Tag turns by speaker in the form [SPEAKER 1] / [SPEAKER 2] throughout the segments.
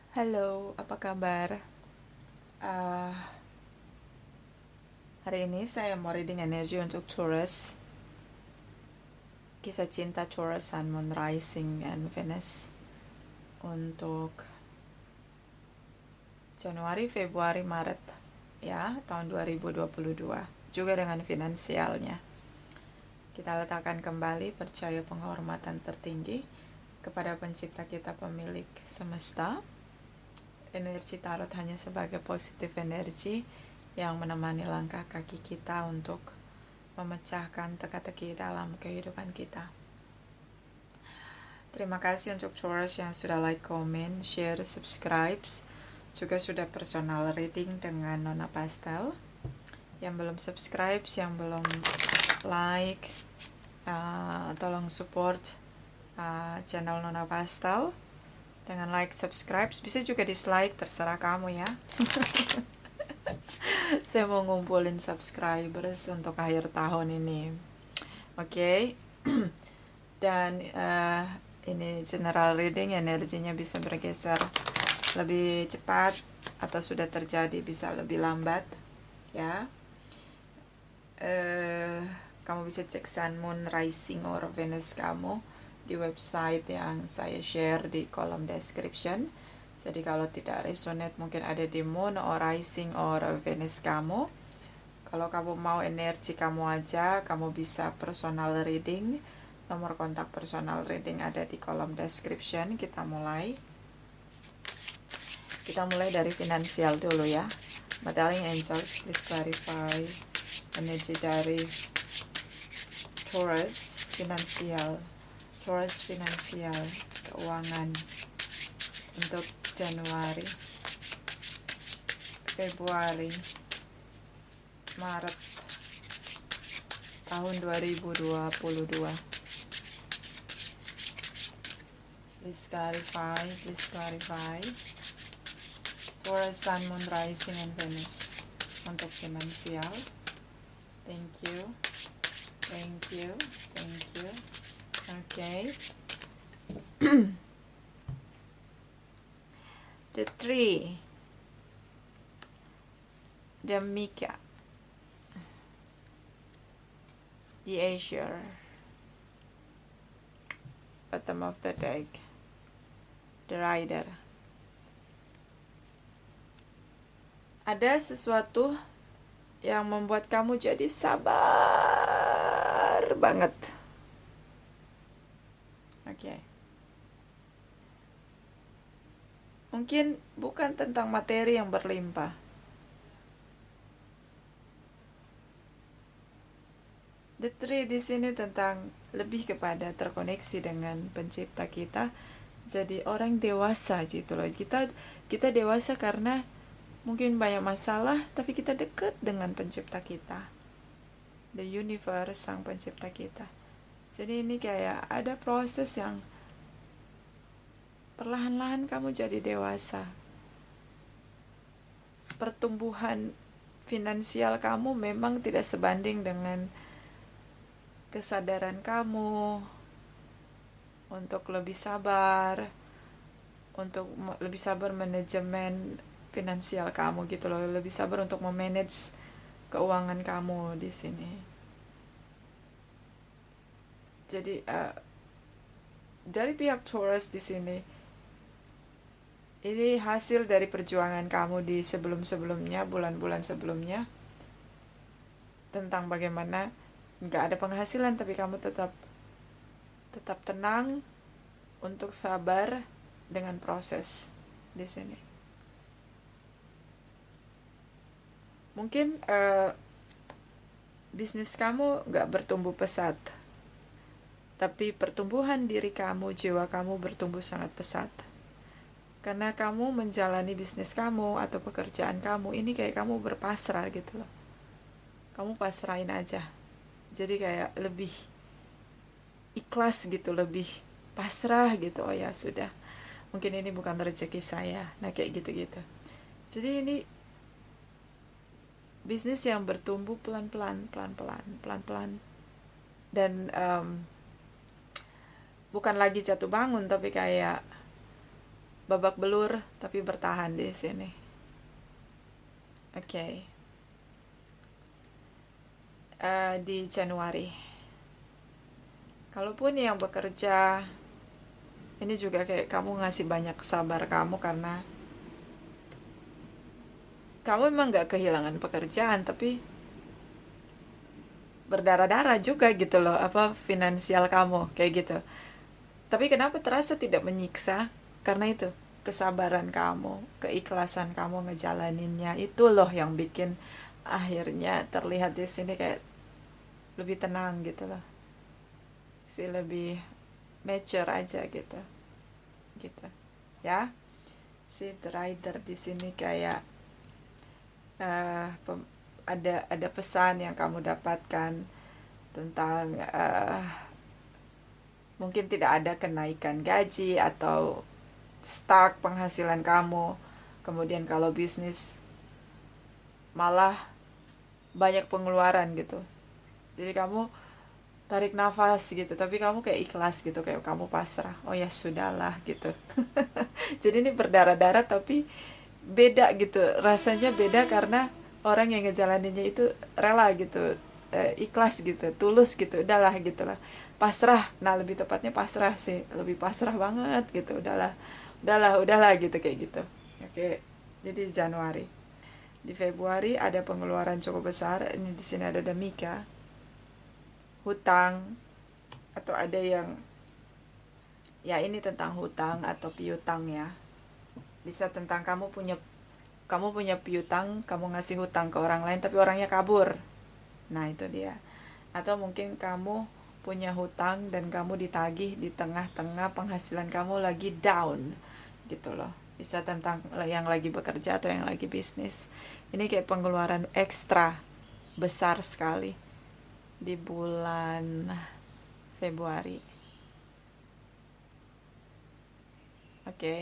[SPEAKER 1] Halo, apa kabar? Uh, Hari ini saya mau reading energi untuk Taurus. Kisah cinta Taurus, Sun, Moon, Rising, and Venus untuk Januari, Februari, Maret ya, tahun 2022. Juga dengan finansialnya. Kita letakkan kembali percaya penghormatan tertinggi kepada pencipta kita, pemilik semesta. Energi tarot hanya sebagai positif energi yang menemani langkah kaki kita untuk memecahkan teka-teki dalam kehidupan kita. Terima kasih untuk Taurus yang sudah like, comment, share, subscribe. Juga sudah personal reading dengan Nona Pastel. Yang belum subscribe, yang belum like, tolong support channel Nona Pastel dengan like, subscribe. Bisa juga dislike, terserah kamu ya. Saya mau ngumpulin subscribers untuk akhir tahun ini. Oke. Dan ini general reading, energinya bisa bergeser lebih cepat atau sudah terjadi bisa lebih lambat ya. Kamu bisa cek Sun, Moon, Rising, or Venus kamu di website yang saya share di kolom description. Jadi kalau tidak resonate mungkin ada di Moon or Rising or Venus kamu. Kalau kamu mau energi kamu aja, kamu bisa personal reading. Nomor kontak personal reading ada di kolom description. Kita mulai dari finansial dulu ya. Modeling Angels, please clarify energi dari Taurus finansial, keuangan untuk Januari, Februari, Maret tahun 2022. Please clarify. Taurus, Sun, Moon, Rising, and Venus untuk finansial. Thank you. Okay. The tree, the Mika, the Azure, bottom of the deck, the Rider. Ada sesuatu yang membuat kamu jadi sabar banget. Oke. Mungkin bukan tentang materi yang berlimpah. The tree di sini tentang lebih kepada terkoneksi dengan pencipta kita. Jadi orang dewasa gitu loh. Kita dewasa karena mungkin banyak masalah, tapi kita dekat dengan pencipta kita, the universe, sang pencipta kita. Jadi ini kayak ada proses yang perlahan-lahan kamu jadi dewasa. Pertumbuhan finansial kamu memang tidak sebanding dengan kesadaran kamu untuk lebih sabar, manajemen finansial kamu gitu loh, lebih sabar untuk memanage keuangan kamu di sini. Jadi dari pihak Taurus di sini, ini hasil dari perjuangan kamu di sebelum-sebelumnya, bulan-bulan sebelumnya, tentang bagaimana nggak ada penghasilan tapi kamu tetap tenang untuk sabar dengan proses di sini. Mungkin bisnis kamu nggak bertumbuh pesat, tapi pertumbuhan diri kamu, jiwa kamu bertumbuh sangat pesat. Karena kamu menjalani bisnis kamu atau pekerjaan kamu, ini kayak kamu berpasrah gitu loh. Kamu pasrahin aja. Jadi kayak lebih ikhlas gitu, lebih pasrah gitu. Oh ya sudah, mungkin ini bukan rezeki saya. Nah kayak gitu-gitu. Jadi ini bisnis yang bertumbuh pelan-pelan. Dan bukan lagi jatuh bangun, tapi kayak babak belur tapi bertahan di sini. Oke. Di Januari. Kalaupun yang bekerja, ini juga kayak kamu ngasih banyak sabar kamu karena kamu memang gak kehilangan pekerjaan, tapi berdarah-darah juga gitu loh, apa finansial kamu kayak gitu. Tapi kenapa terasa tidak menyiksa? Karena itu kesabaran kamu, keikhlasan kamu ngejalaninnya itu loh yang bikin akhirnya terlihat di sini kayak lebih tenang gitu loh, si lebih mature aja gitu, gitu ya. Si rider di sini kayak eh, ada pesan yang kamu dapatkan tentang mungkin tidak ada kenaikan gaji atau stuck penghasilan kamu. Kemudian kalau bisnis malah banyak pengeluaran gitu. Jadi kamu tarik nafas gitu, tapi kamu kayak ikhlas gitu, kayak kamu pasrah. Oh ya sudahlah gitu. Jadi ini berdarah-darah tapi beda gitu. Rasanya beda karena orang yang ngejalaninnya itu rela gitu, ikhlas gitu, tulus gitu, udahlah gitulah, pasrah. Nah lebih tepatnya pasrah sih, lebih pasrah banget gitu, udahlah, udahlah gitu kayak gitu. Oke, jadi Januari. Di Februari ada pengeluaran cukup besar. Ini di sini ada Demika, hutang, atau ada yang ya ini tentang hutang atau piutang ya. Bisa tentang kamu punya piutang, kamu ngasih hutang ke orang lain tapi orangnya kabur. Nah, itu dia. Atau mungkin kamu punya hutang dan kamu ditagih di tengah-tengah penghasilan kamu lagi down gitu loh. Bisa tentang yang lagi bekerja atau yang lagi bisnis. Ini kayak pengeluaran ekstra besar sekali di bulan Februari. Oke.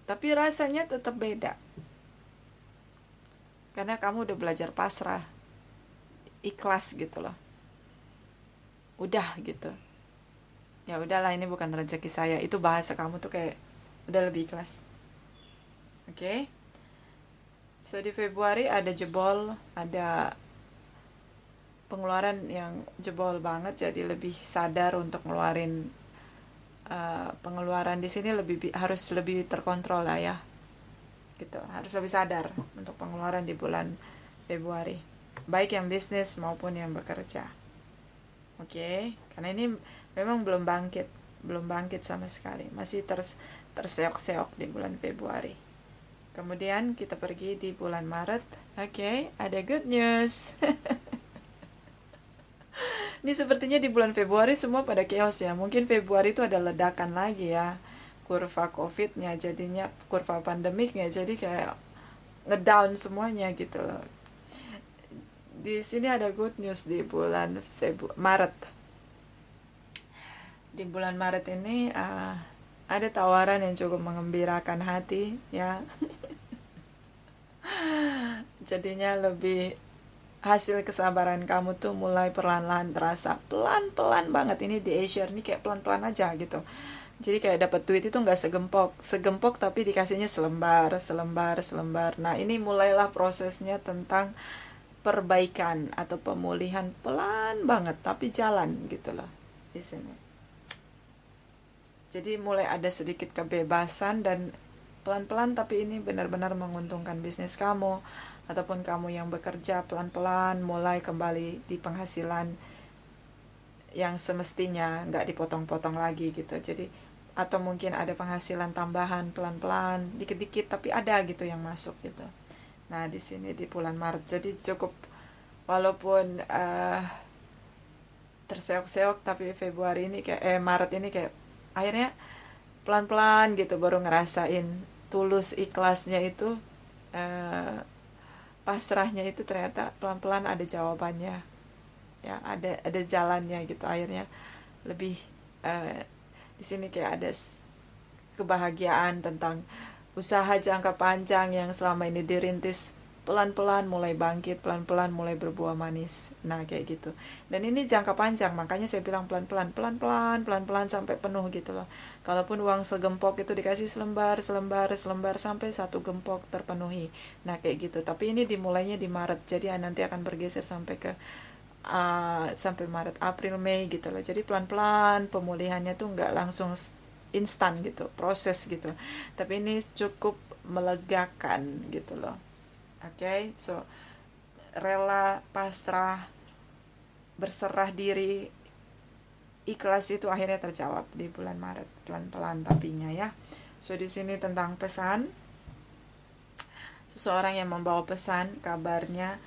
[SPEAKER 1] Tapi rasanya tetap beda. Karena kamu udah belajar pasrah, ikhlas gitu loh. Udah gitu. Ya udahlah, ini bukan rezeki saya. Itu bahasa kamu tuh kayak udah lebih ikhlas. Oke. So di Februari ada jebol, ada pengeluaran yang jebol banget, jadi lebih sadar untuk ngeluarin pengeluaran di sini harus lebih terkontrol lah ya. Gitu. Harus lebih sadar untuk pengeluaran di bulan Februari. Baik yang bisnis maupun yang bekerja. Oke, karena ini memang belum bangkit sama sekali, masih terseok-seok di bulan Februari. Kemudian kita pergi di bulan Maret. Oke, ada good news. Ini sepertinya di bulan Februari semua pada chaos ya. Mungkin Februari itu ada ledakan lagi ya, kurva COVID-nya, jadinya kurva pandemiknya, jadi kayak ngedown semuanya gitu loh. Di sini ada good news di bulan Maret. Di bulan Maret ini ada tawaran yang cukup mengembirakan hati ya. Jadinya lebih hasil kesabaran kamu tuh mulai perlahan-lahan terasa, pelan-pelan banget. Ini di Asia ini kayak pelan-pelan aja gitu. Jadi kayak dapat duit itu nggak segempok tapi dikasihnya selembar selembar selembar. Nah ini mulailah prosesnya tentang perbaikan atau pemulihan pelan banget tapi jalan gitu loh di sini. Jadi mulai ada sedikit kebebasan dan pelan-pelan, tapi ini benar-benar menguntungkan bisnis kamu ataupun kamu yang bekerja, pelan-pelan mulai kembali di penghasilan yang semestinya, nggak dipotong-potong lagi gitu. Jadi atau mungkin ada penghasilan tambahan pelan-pelan dikit-dikit tapi ada gitu yang masuk gitu. Nah di sini di bulan Maret jadi cukup, walaupun terseok-seok, tapi Februari ini kayak Maret ini kayak akhirnya pelan-pelan gitu baru ngerasain tulus ikhlasnya itu, pasrahnya itu ternyata pelan-pelan ada jawabannya ya, ada jalannya gitu. Akhirnya lebih di sini kayak ada kebahagiaan tentang usaha jangka panjang yang selama ini dirintis pelan-pelan mulai bangkit, pelan-pelan mulai berbuah manis. Nah, kayak gitu. Dan ini jangka panjang, makanya saya bilang pelan-pelan, pelan-pelan, pelan-pelan sampai penuh gitu loh. Kalaupun uang segempok itu dikasih selembar, selembar, selembar sampai satu gempok terpenuhi. Nah, kayak gitu. Tapi ini dimulainya di Maret, jadi nanti akan bergeser sampai ke sampai Maret, April, Mei gitu loh. Jadi pelan-pelan pemulihannya tuh nggak langsung instan gitu, proses gitu. Tapi ini cukup melegakan gitu loh. Oke, so rela, pasrah, berserah diri, ikhlas itu akhirnya terjawab di bulan Maret, pelan-pelan tapinya ya. So di sini tentang pesan, seseorang yang membawa pesan, kabarnya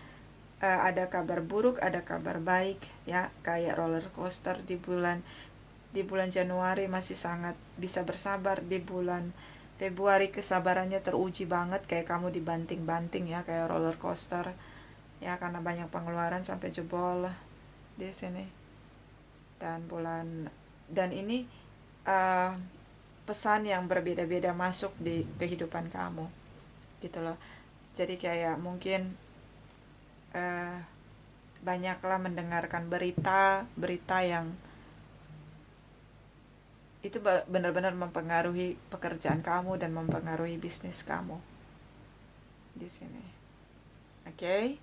[SPEAKER 1] ada kabar buruk, ada kabar baik ya, kayak roller coaster di bulan Januari masih sangat bisa bersabar, di bulan Februari kesabarannya teruji banget, kayak kamu dibanting-banting ya, kayak roller coaster ya, karena banyak pengeluaran sampai jebol di sini. Dan ini pesan yang berbeda-beda masuk di kehidupan kamu gitu loh. Jadi kayak mungkin banyaklah mendengarkan berita yang itu benar-benar mempengaruhi pekerjaan kamu dan mempengaruhi bisnis kamu di sini. Oke.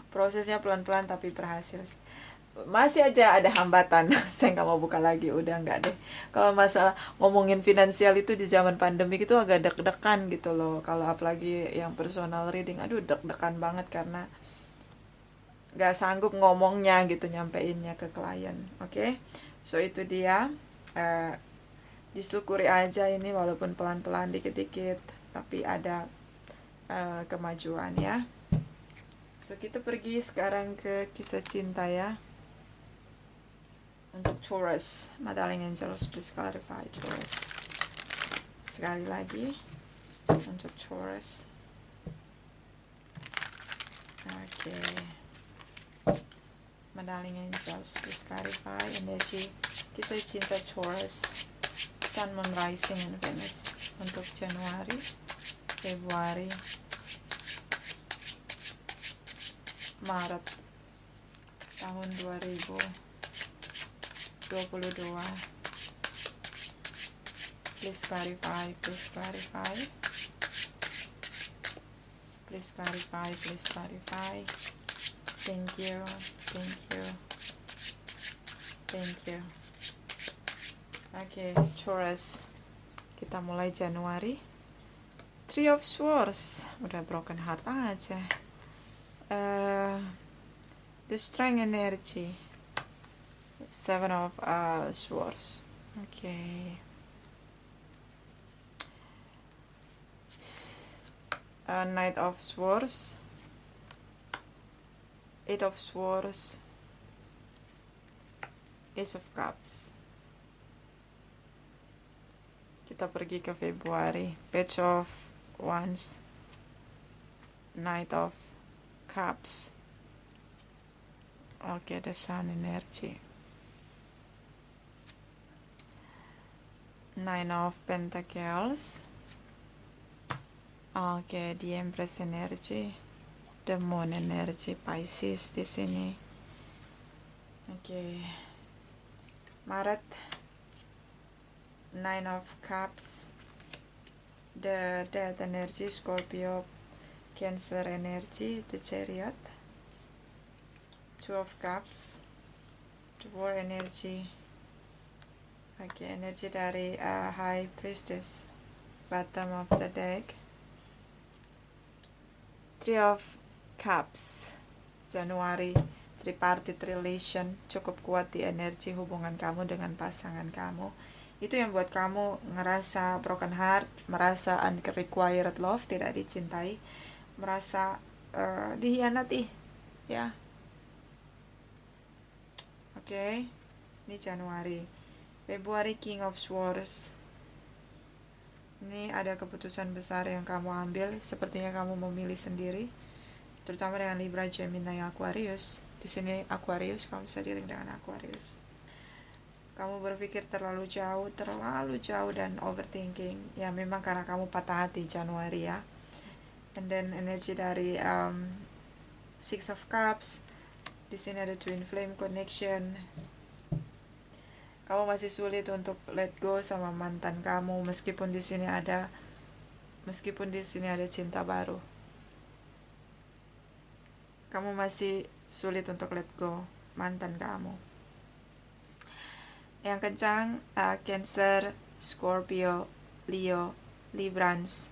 [SPEAKER 1] Prosesnya pelan-pelan tapi berhasil. Masih aja ada hambatan. Saya nggak mau buka lagi, udah nggak deh. Kalau masalah ngomongin finansial itu di zaman pandemi itu agak deg-degan gitu loh. Kalau apalagi yang personal reading, aduh deg-degan banget karena nggak sanggup ngomongnya gitu, nyampeinnya ke klien. Oke. So itu dia. Disyukuri aja ini walaupun pelan-pelan dikit-dikit, tapi ada kemajuan ya. So kita pergi sekarang ke kisah cinta ya. Untuk Taurus, my darling angels, please clarify Taurus. Sekali lagi untuk Taurus. Oke. My darling angels, please clarify energi kisah cinta Taurus, Sun, Moon, Rising, and Venus untuk Januari, Februari, Maret tahun 2022. Please clarify, please clarify, please clarify, please clarify. Thank you, thank you, thank you. Oke, Taurus, kita mulai Januari. Three of Swords, udah broken heart aja. The Strength energy, Seven of Swords. Okay. Knight of Swords, Eight of Swords, Ace of Cups. Kita pergi ke Februari. Page of Wands, Knight of Cups. Oke, the Sun energy. Nine of Pentacles. Oke, the Empress energy. The Moon energy, Pisces di sini. Oke. Maret, Nine of Cups. The Death energy, Scorpio, Cancer energy, the Chariot. Two of Cups, the War energy. Oke, energi dari High Priestess, bottom of the deck. Three of Cups, Januari, tripartite relation, cukup kuat di energi hubungan kamu dengan pasangan kamu. Itu yang buat kamu ngerasa broken heart, merasa unrequited love, tidak dicintai, merasa dihianati, ya. Oke, ini Januari. Februari, King of Swords. Ini ada keputusan besar yang kamu ambil, sepertinya kamu memilih sendiri, terutama dengan Libra, Gemini, Aquarius. Di sini Aquarius, kamu bisa dealing dengan Aquarius. Kamu berpikir terlalu jauh dan overthinking. Ya memang karena kamu patah hati Januari ya. And then energi dari Six of Cups. Di sini ada Twin Flame Connection. Kamu masih sulit untuk let go sama mantan kamu meskipun di sini ada cinta baru. Kamu masih sulit untuk let go mantan kamu. Yang kencang Cancer, Scorpio, Leo, Librans,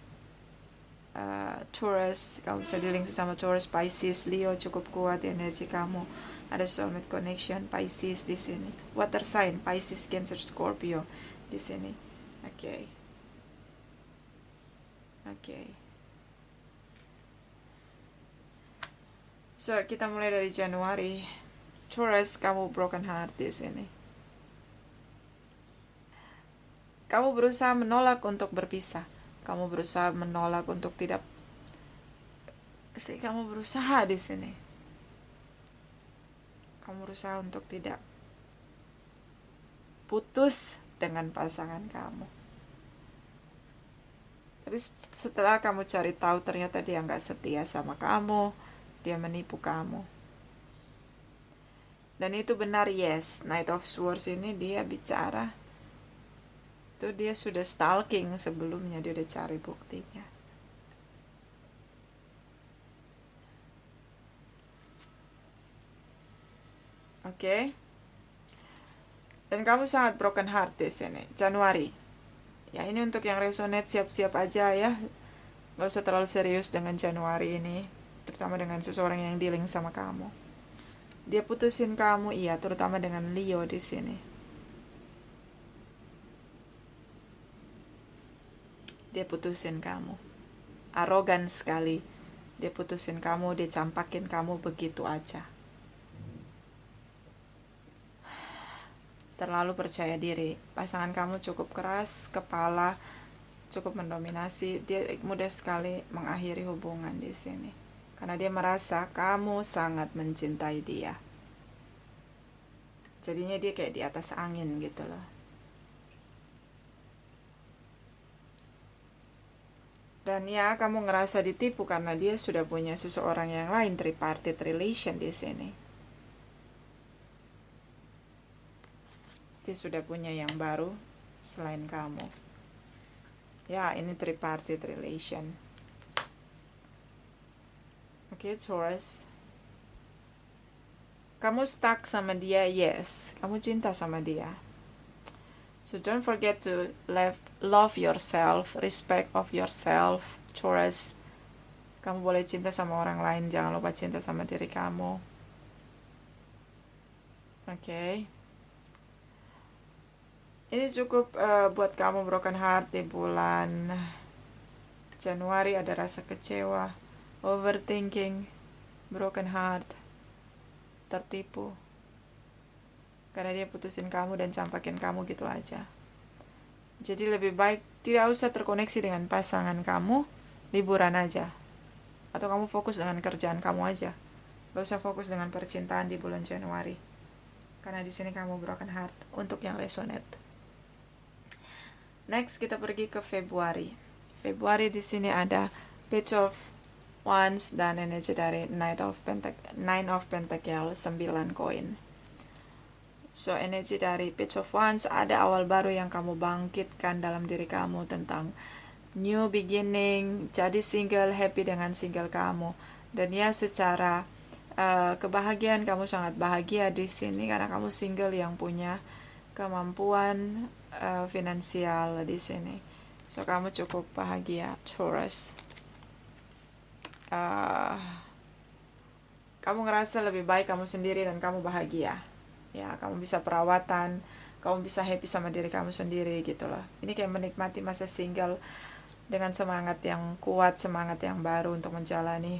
[SPEAKER 1] Taurus. Kamu bisa dealing sama Taurus, Pisces, Leo cukup kuat energi kamu. Ada soulmate connection, Pisces di sini. Water sign, Pisces, Cancer, Scorpio di sini. Oke. So kita mulai dari Januari. Taurus, kamu broken heart di sini. Kamu berusaha menolak untuk berpisah. Kamu berusaha menolak untuk tidak. Kamu berusaha di sini. Kamu berusaha untuk tidak putus dengan pasangan kamu. Tapi setelah kamu cari tahu ternyata dia nggak setia sama kamu, dia menipu kamu. Dan itu benar, yes. Knight of Swords ini dia bicara. Itu dia sudah stalking sebelumnya, dia udah cari buktinya. Oke. Dan kamu sangat broken heart di sini, Januari. Ya ini untuk yang resonate siap-siap aja ya. Gak usah terlalu serius dengan Januari ini, terutama dengan seseorang yang dealing sama kamu. Dia putusin kamu, iya, terutama dengan Leo di sini. Dia putusin kamu. Arogan sekali. Dia putusin kamu, dia campakin kamu begitu aja. Terlalu percaya diri. Pasangan kamu cukup keras kepala, cukup mendominasi. Dia mudah sekali mengakhiri hubungan di sini. Karena dia merasa kamu sangat mencintai dia. Jadinya dia kayak di atas angin gitu loh. Dan ya, kamu ngerasa ditipu karena dia sudah punya seseorang yang lain, tripartite relation di sini. Dia sudah punya yang baru selain kamu. Ya, ini tripartite relation. Oke, Taurus. Kamu stuck sama dia, yes. Kamu cinta sama dia. So don't forget to love yourself, respect of yourself, Taurus. Kamu boleh cinta sama orang lain, jangan lupa cinta sama diri kamu. Oke. Ini cukup buat kamu broken heart di bulan Januari. Ada rasa kecewa, overthinking, broken heart, tertipu. Karena dia putusin kamu dan campakin kamu gitu aja. Jadi lebih baik tidak usah terkoneksi dengan pasangan kamu, liburan aja. Atau kamu fokus dengan kerjaan kamu aja. Gak usah fokus dengan percintaan di bulan Januari. Karena di sini kamu broken heart untuk yang resonate. Next kita pergi ke Februari. Februari di sini ada Page of Wands dan energi dari Nine of Pentacle, 9 koin. So energi dari Page of Wands, ada awal baru yang kamu bangkitkan dalam diri kamu tentang new beginning, jadi single, happy dengan single kamu. Dan ya secara kebahagiaan kamu sangat bahagia di sini karena kamu single yang punya kemampuan finansial di sini. So kamu cukup bahagia, Taurus. Kamu ngerasa lebih baik kamu sendiri dan kamu bahagia. Ya, kamu bisa perawatan, kamu bisa happy sama diri kamu sendiri gitu loh. Ini kayak menikmati masa single dengan semangat yang kuat, semangat yang baru untuk menjalani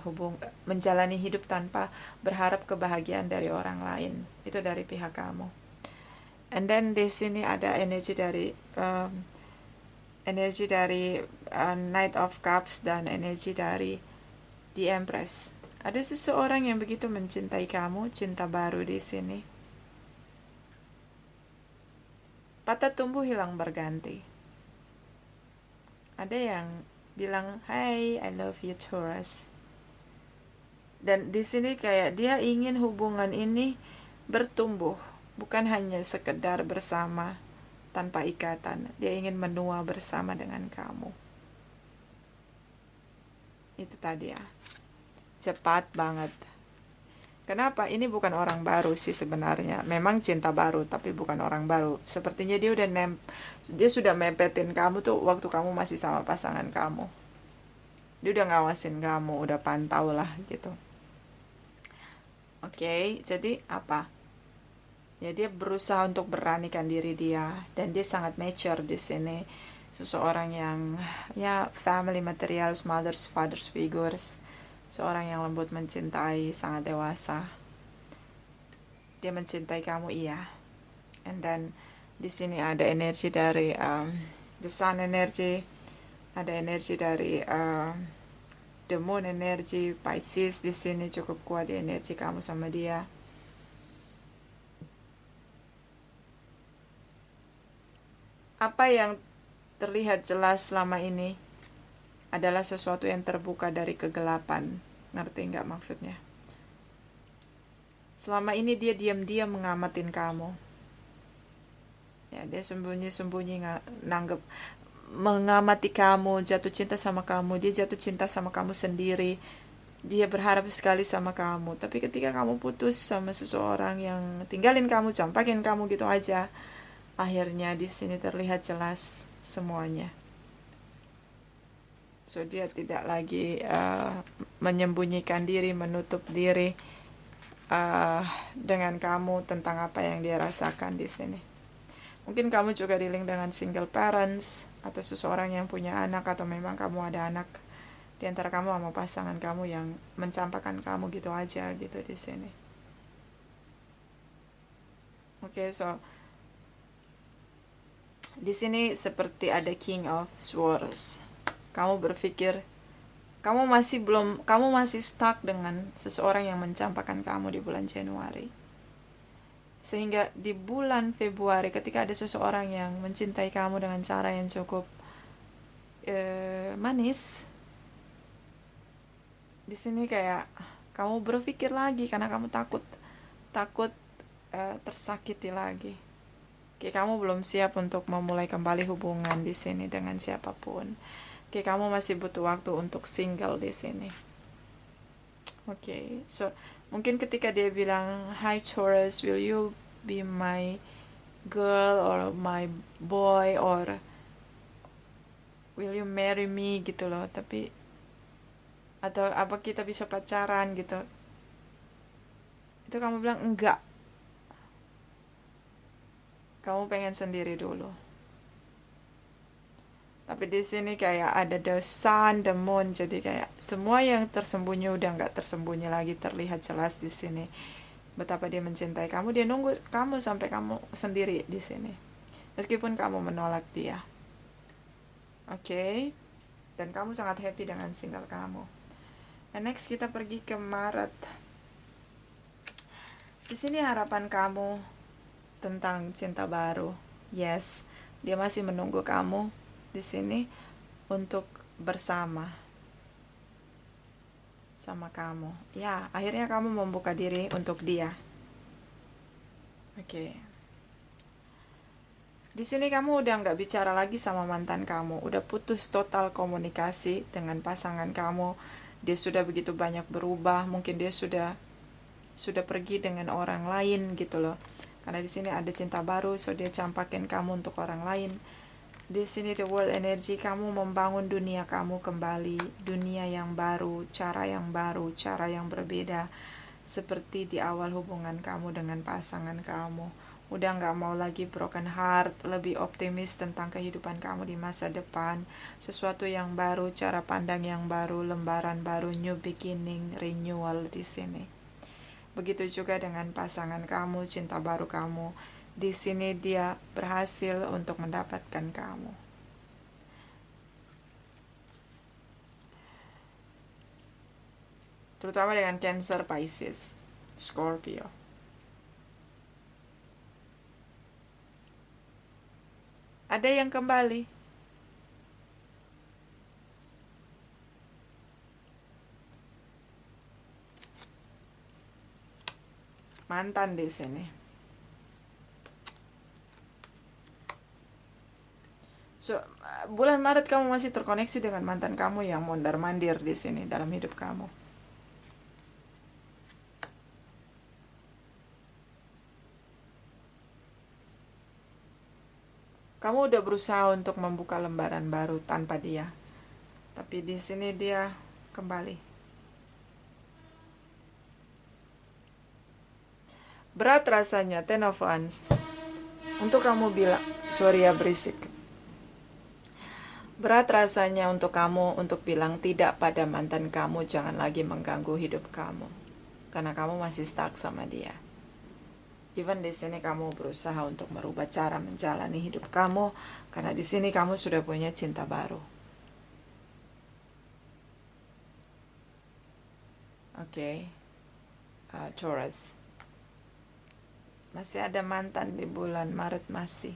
[SPEAKER 1] hidup tanpa berharap kebahagiaan dari orang lain. Itu dari pihak kamu. And then di sini ada energi dari Knight of Cups dan energi dari The Empress. Ada seseorang yang begitu mencintai kamu, cinta baru di sini. Patah tumbuh hilang berganti. Ada yang bilang, "Hai, I love you Taurus." Dan di sini kayak dia ingin hubungan ini bertumbuh, bukan hanya sekedar bersama tanpa ikatan. Dia ingin menua bersama dengan kamu. Itu tadi ya. Cepat banget. Kenapa? Ini bukan orang baru sih sebenarnya. Memang cinta baru, tapi bukan orang baru. Sepertinya dia sudah mempetin kamu tuh waktu kamu masih sama pasangan kamu. Dia udah ngawasin kamu, udah pantau lah gitu. Oke, jadi apa? Ya dia berusaha untuk beranikan diri dia, dan dia sangat mature di sini. Seseorang yang ya family materials, mothers, fathers figures. Seorang yang lembut mencintai, sangat dewasa. Dia mencintai kamu, iya. And then di sini ada energi dari the sun energy, ada energi dari the moon energy, Pisces di sini cukup kuat di energi kamu sama dia. Apa yang terlihat jelas selama ini adalah sesuatu yang terbuka dari kegelapan. Ngerti nggak maksudnya? Selama ini dia diam-diam mengamatin kamu. Ya, dia sembunyi-sembunyi nanggep, mengamati kamu, jatuh cinta sama kamu. Dia jatuh cinta sama kamu sendiri. Dia berharap sekali sama kamu. Tapi ketika kamu putus sama seseorang yang tinggalin kamu, campakin kamu gitu aja, akhirnya di sini terlihat jelas semuanya. So dia tidak lagi menyembunyikan diri, menutup diri dengan kamu tentang apa yang dia rasakan di sini. Mungkin kamu juga dealing dengan single parents atau seseorang yang punya anak, atau memang kamu ada anak di antara kamu sama pasangan kamu yang mencampakkan kamu gitu aja gitu di sini. Oke, so di sini seperti ada King of Swords. Kamu berpikir kamu masih stuck dengan seseorang yang mencampakkan kamu di bulan Januari. Sehingga di bulan Februari ketika ada seseorang yang mencintai kamu dengan cara yang cukup manis, di sini kayak kamu berpikir lagi karena kamu takut tersakiti lagi. Kayak kamu belum siap untuk memulai kembali hubungan di sini dengan siapapun. Kayak kamu masih butuh waktu untuk single di sini. Oke, so mungkin ketika dia bilang, "Hi Taurus, will you be my girl or my boy, or will you marry me," gitu loh. Tapi atau apa kita bisa pacaran gitu. Itu kamu bilang enggak. Kamu pengen sendiri dulu. Tapi di sini kayak ada the sun, the moon, jadi kayak semua yang tersembunyi udah nggak tersembunyi lagi, terlihat jelas di sini. Betapa dia mencintai kamu, dia nunggu kamu sampai kamu sendiri di sini. Meskipun kamu menolak dia. Oke. Dan kamu sangat happy dengan single kamu. Nah, next kita pergi ke Maret. Di sini harapan kamu tentang cinta baru. Yes, dia masih menunggu kamu di sini untuk bersama sama kamu. Ya, akhirnya kamu membuka diri untuk dia. Oke. Di sini kamu udah nggak bicara lagi sama mantan kamu, udah putus total komunikasi dengan pasangan kamu. Dia sudah begitu banyak berubah, mungkin dia sudah pergi dengan orang lain gitu loh. Karena di sini ada cinta baru, so dia campakin kamu untuk orang lain. Di sini the world energy, kamu membangun dunia kamu kembali, dunia yang baru, cara yang berbeda, seperti di awal hubungan kamu dengan pasangan kamu. Udah nggak mau lagi broken heart, lebih optimis tentang kehidupan kamu di masa depan, sesuatu yang baru, cara pandang yang baru, lembaran baru, new beginning, renewal di sini. Begitu juga dengan pasangan kamu, cinta baru kamu. Di sini dia berhasil untuk mendapatkan kamu. Terutama dengan Cancer, Pisces, Scorpio. Ada yang kembali. Mantan di sini. So, bulan Maret kamu masih terkoneksi dengan mantan kamu yang mondar-mandir di sini dalam hidup kamu. Kamu udah berusaha untuk membuka lembaran baru tanpa dia. Tapi di sini dia kembali. Berat rasanya, Ten of Wands. Untuk kamu bilang, sorry ya berisik. Berat rasanya untuk kamu untuk bilang tidak pada mantan kamu, jangan lagi mengganggu hidup kamu. Karena kamu masih stuck sama dia. Even di sini kamu berusaha untuk merubah cara menjalani hidup kamu, karena di sini kamu sudah punya cinta baru. Oke, Taurus. Masih ada mantan di bulan Maret masih.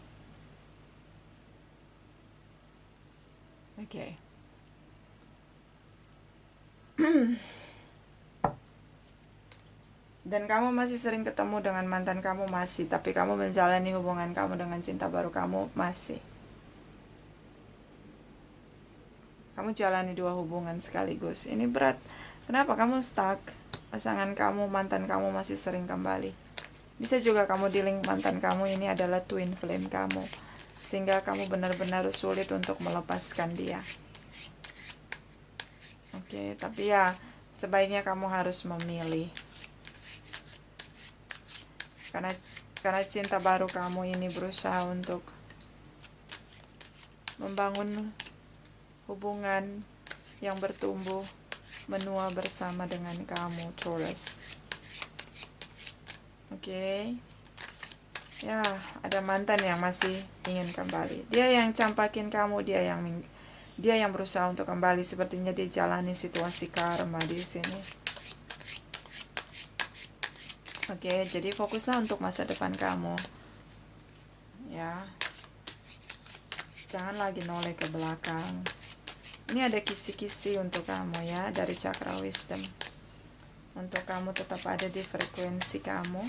[SPEAKER 1] Oke. Dan kamu masih sering ketemu dengan mantan kamu masih, tapi kamu menjalani hubungan kamu dengan cinta baru kamu masih. Kamu jalani dua hubungan sekaligus. Ini berat. Kenapa kamu stuck? Pasangan kamu, mantan kamu masih sering kembali. Bisa juga kamu dealing mantan kamu ini adalah twin flame kamu, sehingga kamu benar-benar sulit untuk melepaskan dia. Oke, tapi ya sebaiknya kamu harus memilih. Karena cinta baru kamu ini berusaha untuk membangun hubungan yang bertumbuh menua bersama dengan kamu, Taurus. Oke. Ya, ada mantan yang masih ingin kembali. Dia yang campakin kamu, dia yang berusaha untuk kembali. Sepertinya dia jalani situasi karma di sini. Oke, jadi fokuslah untuk masa depan kamu. Ya. Jangan lagi noleh ke belakang. Ini ada kisi-kisi untuk kamu ya dari Cakra Wisdom. Untuk kamu tetap ada di frekuensi kamu.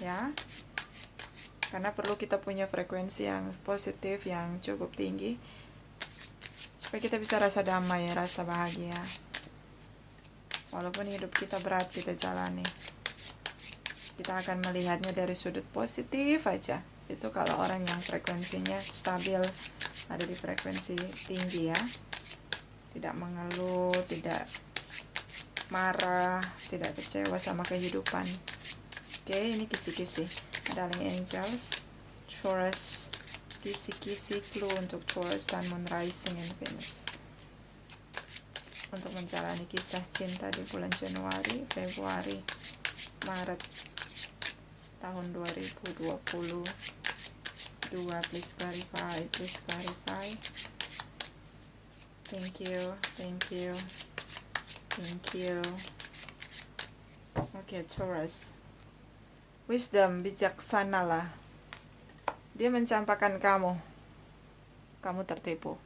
[SPEAKER 1] Ya. Karena perlu kita punya frekuensi yang positif, yang cukup tinggi. Supaya kita bisa rasa damai, rasa bahagia. Walaupun hidup kita berat, kita jalani. Kita akan melihatnya dari sudut positif aja. Itu kalau orang yang frekuensinya stabil, ada di frekuensi tinggi ya. Tidak mengeluh, tidak marah, tidak kecewa sama kehidupan. Oke, ini kisi-kisi. Darling Angels, Taurus, kisi-kisi clue untuk Taurus, Sun, Moon, Rising, and Venus. Untuk menjalani kisah cinta di bulan Januari, Februari, Maret tahun 2022. Please clarify, please clarify. Thank you, thank you, thank you. Oke, Taurus. Wisdom, bijaksanalah. Dia mencampakkan kamu. Kamu tertipu.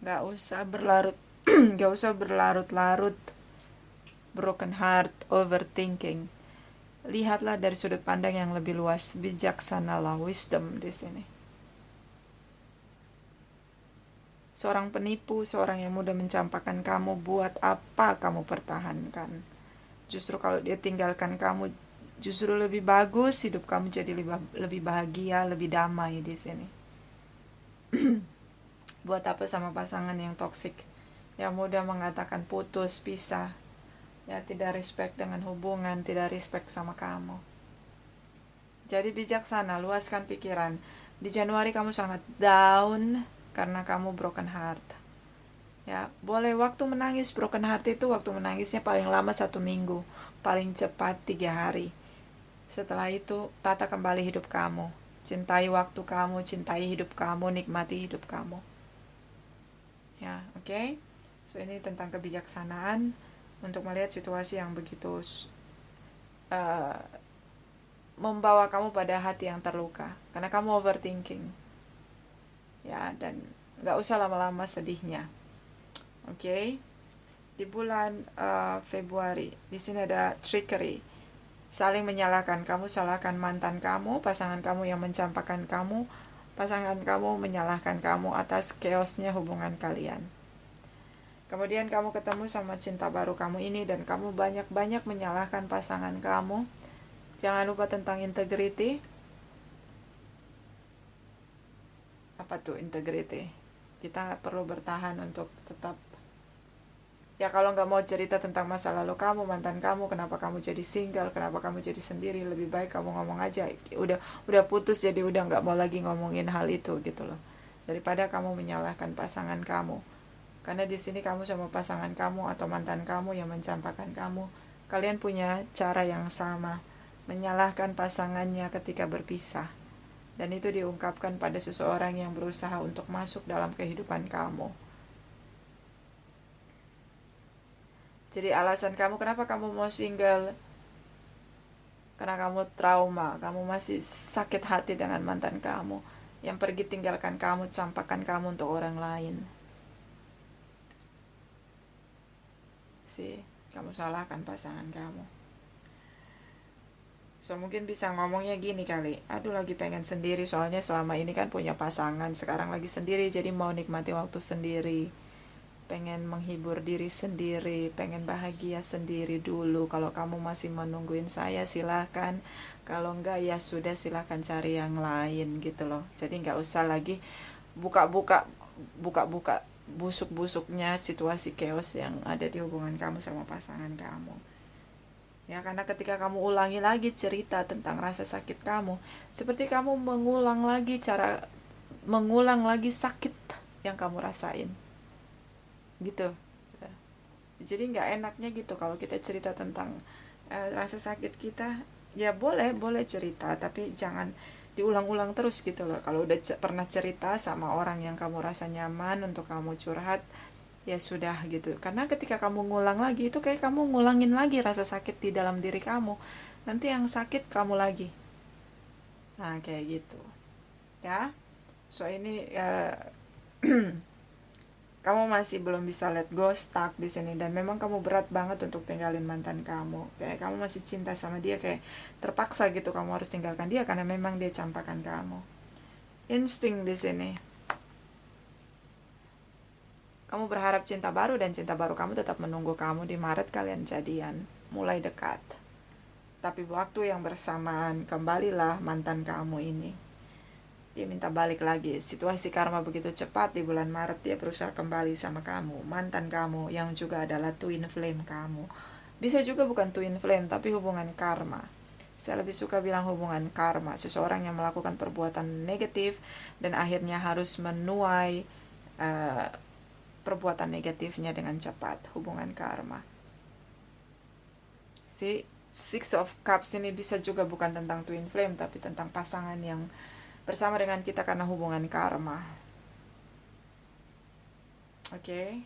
[SPEAKER 1] Gak usah berlarut-larut. Broken heart, overthinking. Lihatlah dari sudut pandang yang lebih luas. Bijaksanalah, wisdom di sini. Seorang penipu, seorang yang mudah mencampakkan kamu, buat apa kamu pertahankan? Justru kalau dia tinggalkan kamu, justru lebih bagus, hidup kamu jadi lebih bahagia, lebih damai di sini. Buat apa sama pasangan yang toksik, yang mudah mengatakan putus, pisah, ya tidak respect dengan hubungan, tidak respect sama kamu. Jadi bijaksana, luaskan pikiran. Di Januari kamu sangat down karena kamu broken heart. Ya, boleh waktu menangis. Broken heart itu waktu menangisnya paling lama 1 minggu, paling cepat 3 hari. Setelah itu tata kembali hidup kamu. Cintai waktu kamu, cintai hidup kamu, nikmati hidup kamu. Ya, oke. So ini tentang kebijaksanaan untuk melihat situasi yang begitu membawa kamu pada hati yang terluka karena kamu overthinking. ya, dan nggak usah lama-lama sedihnya. Oke. Di bulan Februari, di sini ada trickery, saling menyalahkan. Kamu salahkan mantan kamu, pasangan kamu yang mencampakkan kamu, pasangan kamu menyalahkan kamu atas chaosnya hubungan kalian. Kemudian kamu ketemu sama cinta baru kamu ini dan kamu banyak-banyak menyalahkan pasangan kamu. Jangan lupa tentang integrity. Apa tuh integrity? Kita perlu bertahan untuk tetap, ya kalau nggak mau cerita tentang masa lalu kamu, mantan kamu, kenapa kamu jadi single, kenapa kamu jadi sendiri, lebih baik kamu ngomong aja. Udah putus, jadi udah nggak mau lagi ngomongin hal itu gitu loh, daripada kamu menyalahkan pasangan kamu. Karena di sini kamu sama pasangan kamu atau mantan kamu yang mencampakkan kamu, kalian punya cara yang sama, menyalahkan pasangannya ketika berpisah. Dan itu diungkapkan pada seseorang yang berusaha untuk masuk dalam kehidupan kamu. Jadi alasan kamu kenapa kamu mau single, karena kamu trauma, kamu masih sakit hati dengan mantan kamu yang pergi tinggalkan kamu, campakkan kamu untuk orang lain. Kamu salahkan pasangan kamu. So mungkin bisa ngomongnya gini kali, aduh lagi pengen sendiri, soalnya selama ini kan punya pasangan, sekarang lagi sendiri, jadi mau nikmati waktu sendiri, pengen menghibur diri sendiri, pengen bahagia sendiri dulu. Kalau kamu masih menungguin saya silahkan, kalau enggak ya sudah, silahkan cari yang lain gitu loh. Jadi nggak usah lagi buka-buka busuk-busuknya situasi chaos yang ada di hubungan kamu sama pasangan kamu. Ya, karena ketika kamu ulangi lagi cerita tentang rasa sakit kamu, seperti kamu mengulang lagi sakit yang kamu rasain. Gitu. Jadi nggak enaknya gitu kalau kita cerita tentang rasa sakit kita. Ya boleh cerita, tapi jangan diulang-ulang terus gitu loh. Kalau udah pernah cerita sama orang yang kamu rasa nyaman untuk kamu curhat, ya sudah gitu. Karena ketika kamu ngulang lagi, itu kayak kamu ngulangin lagi rasa sakit di dalam diri kamu. Nanti yang sakit kamu lagi. Nah kayak gitu ya. So ini kamu masih belum bisa let go, stuck di sini, dan memang kamu berat banget untuk tinggalin mantan kamu. Kayak kamu masih cinta sama dia, kayak terpaksa gitu kamu harus tinggalkan dia karena memang dia campakan kamu. Insting di sini. Kamu berharap cinta baru, dan cinta baru kamu tetap menunggu kamu. Di Maret kalian jadian, mulai dekat. Tapi waktu yang bersamaan kembalilah mantan kamu ini. Dia minta balik lagi. Situasi karma begitu cepat, di bulan Maret dia berusaha kembali sama kamu, mantan kamu yang juga adalah twin flame kamu. Bisa juga bukan twin flame, tapi hubungan karma. Saya lebih suka bilang hubungan karma. Seseorang yang melakukan perbuatan negatif dan akhirnya harus menuai perbuatan negatifnya dengan cepat. Hubungan karma. Six of Cups ini bisa juga bukan tentang twin flame, tapi tentang pasangan yang bersama dengan kita karena hubungan karma. Oke.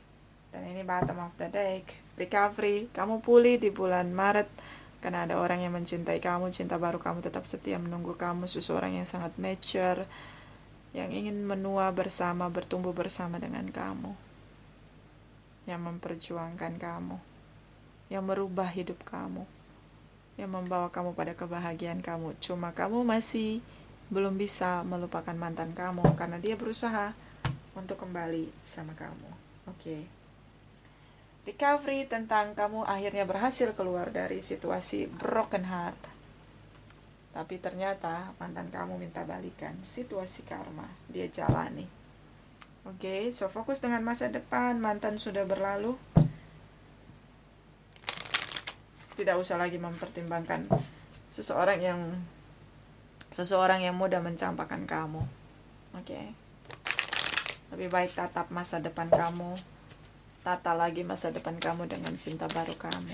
[SPEAKER 1] Dan ini bottom of the deck. Recovery. Kamu pulih di bulan Maret karena ada orang yang mencintai kamu. Cinta baru kamu tetap setia menunggu kamu. Seseorang yang sangat mature, yang ingin menua bersama, bertumbuh bersama dengan kamu, yang memperjuangkan kamu, yang merubah hidup kamu, yang membawa kamu pada kebahagiaan kamu. Cuma kamu masih belum bisa melupakan mantan kamu karena dia berusaha untuk kembali sama kamu. Oke. Recovery tentang kamu akhirnya berhasil keluar dari situasi broken heart. Tapi ternyata mantan kamu minta balikan. Situasi karma dia jalani. Oke, so fokus dengan masa depan. Mantan sudah berlalu. Tidak usah lagi mempertimbangkan seseorang yang mudah mencampakkan kamu. Oke. Lebih baik tatap masa depan kamu. Tata lagi masa depan kamu dengan cinta baru kamu.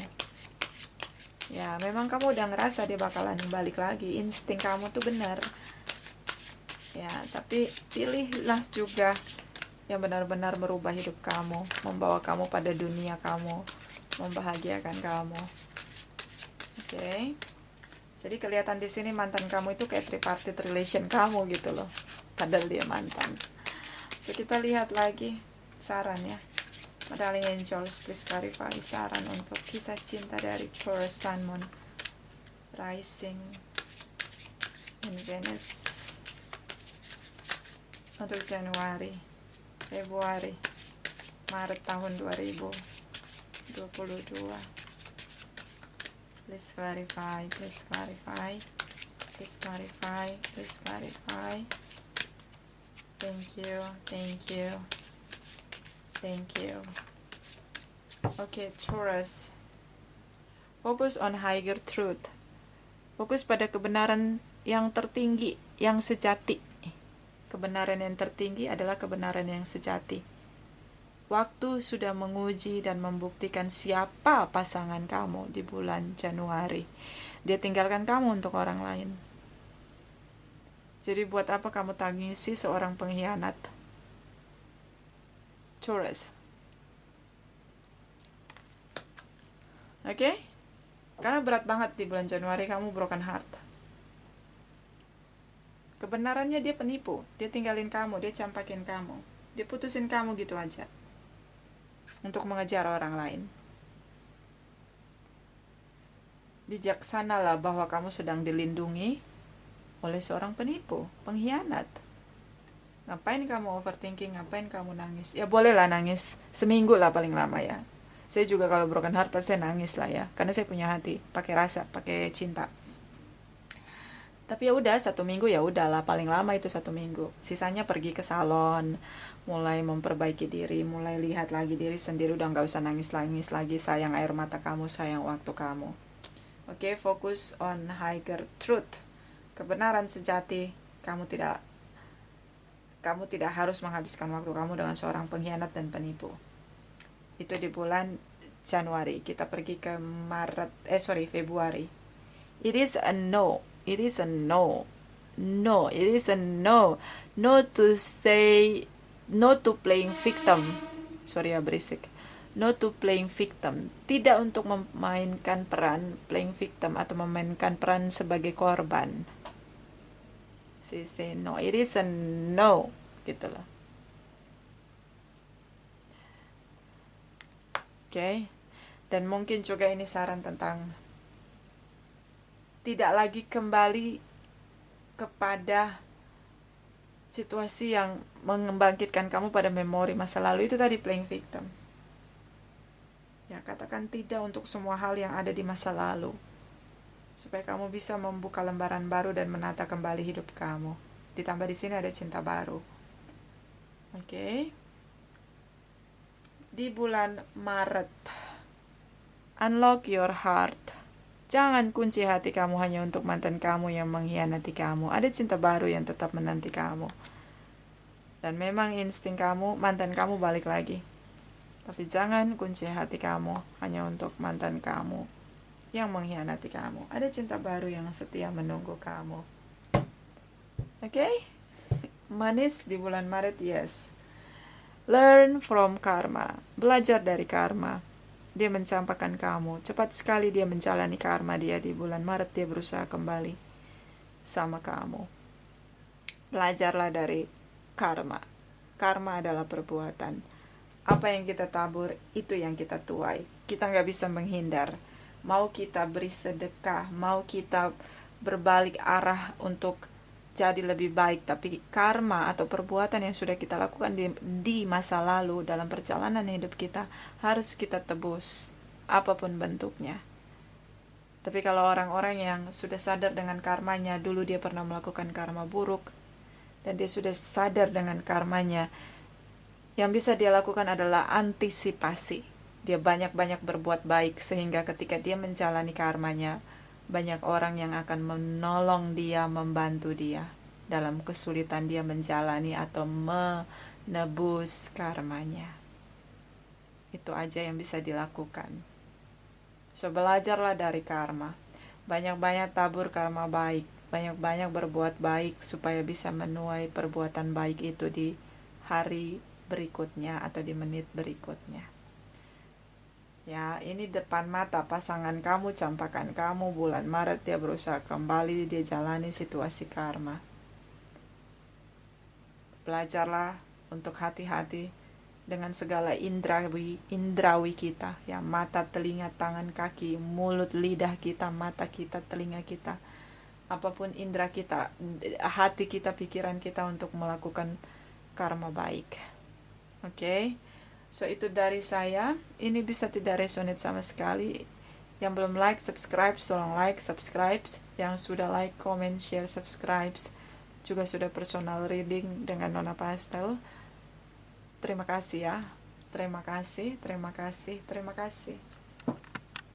[SPEAKER 1] Ya, memang kamu udah ngerasa dia bakalan balik lagi. Insting kamu tuh benar. Ya, tapi pilihlah juga yang benar-benar merubah hidup kamu, membawa kamu pada dunia kamu, membahagiakan kamu. Oke. Jadi kelihatan di sini mantan kamu itu kayak tripartite relation kamu gitu loh. Padahal dia mantan. So kita lihat lagi sarannya. My darling angels, please clarify saran untuk kisah cinta dari Taurus Sun Moon Rising in Venus untuk Januari, Februari, Maret tahun 2022. Please clarify, please clarify, please clarify, please clarify. Thank you, thank you, thank you. Okay, Taurus, fokus on higher truth. Fokus pada kebenaran yang tertinggi, yang sejati. Kebenaran yang tertinggi adalah kebenaran yang sejati. Waktu sudah menguji dan membuktikan siapa pasangan kamu di bulan Januari. Dia tinggalkan kamu untuk orang lain. Jadi buat apa kamu tangisi seorang pengkhianat? Taurus. Oke? Karena berat banget di bulan Januari kamu broken heart. Kebenarannya dia penipu. Dia tinggalin kamu, dia campakin kamu. Dia putusin kamu gitu aja. Untuk mengejar orang lain. Bijaksanalah bahwa kamu sedang dilindungi oleh seorang penipu, pengkhianat. Ngapain kamu overthinking, ngapain kamu nangis? Ya bolehlah nangis, seminggu lah paling lama ya. Saya juga kalau broken heart pasti nangis lah ya, karena saya punya hati, pakai rasa, pakai cinta. Tapi ya udah 1 minggu ya udahlah, paling lama itu 1 minggu. Sisanya pergi ke salon, mulai memperbaiki diri, mulai lihat lagi diri sendiri, udah nggak usah nangis lagi, sayang air mata kamu, sayang waktu kamu. Oke, fokus on higher truth. Kebenaran sejati. Kamu tidak harus menghabiskan waktu kamu dengan seorang pengkhianat dan penipu. Itu di bulan Januari. Kita pergi ke Februari. It is a no. It is a no. No, it is a no. No to say, no to playing victim. Sorry ya berisik. No to playing victim. Tidak untuk memainkan peran playing victim atau memainkan peran sebagai korban. Say no. It is a no. Gitu loh. Oke. Dan mungkin juga ini saran tentang tidak lagi kembali kepada situasi yang membangkitkan kamu pada memori masa lalu. Itu tadi playing victim. Ya, katakan tidak untuk semua hal yang ada di masa lalu. Supaya kamu bisa membuka lembaran baru dan menata kembali hidup kamu. Ditambah di sini ada cinta baru. Oke. Di bulan Maret, unlock your heart. Jangan kunci hati kamu hanya untuk mantan kamu yang mengkhianati kamu. Ada cinta baru yang tetap menanti kamu. Dan memang insting kamu, mantan kamu balik lagi. Tapi jangan kunci hati kamu hanya untuk mantan kamu yang mengkhianati kamu. Ada cinta baru yang setia menunggu kamu. Oke? Manis di bulan Maret, yes. Learn from karma. Belajar dari karma. Dia mencampakkan kamu. Cepat sekali dia menjalani karma dia di bulan Maret. Dia berusaha kembali sama kamu. Belajarlah dari karma. Karma adalah perbuatan. Apa yang kita tabur, itu yang kita tuai. Kita nggak bisa menghindar. Mau kita beri sedekah, mau kita berbalik arah untuk jadi lebih baik, tapi karma atau perbuatan yang sudah kita lakukan di masa lalu dalam perjalanan hidup kita harus kita tebus, apapun bentuknya. Tapi kalau orang-orang yang sudah sadar dengan karmanya, dulu dia pernah melakukan karma buruk, dan dia sudah sadar dengan karmanya, yang bisa dia lakukan adalah antisipasi. Dia banyak-banyak berbuat baik, sehingga ketika dia menjalani karmanya, banyak orang yang akan menolong dia, membantu dia dalam kesulitan dia menjalani atau menebus karmanya. Itu aja yang bisa dilakukan. So, belajarlah dari karma. Banyak-banyak tabur karma baik. Banyak-banyak berbuat baik supaya bisa menuai perbuatan baik itu di hari berikutnya atau di menit berikutnya. Ya, ini depan mata pasangan kamu, campakan kamu, bulan Maret dia berusaha kembali, dia jalani situasi karma. Belajarlah untuk hati-hati dengan segala indrawi kita, ya, mata, telinga, tangan, kaki, mulut, lidah kita, mata kita, telinga kita, apapun indera kita, hati kita, pikiran kita, untuk melakukan karma baik. Oke. So itu dari saya. Ini bisa tidak resonate sama sekali. Yang belum like, subscribe, tolong like, subscribe. Yang sudah like, comment, share, subscribe. Juga sudah personal reading dengan Nona Pastel. Terima kasih ya. Terima kasih, terima kasih, terima kasih.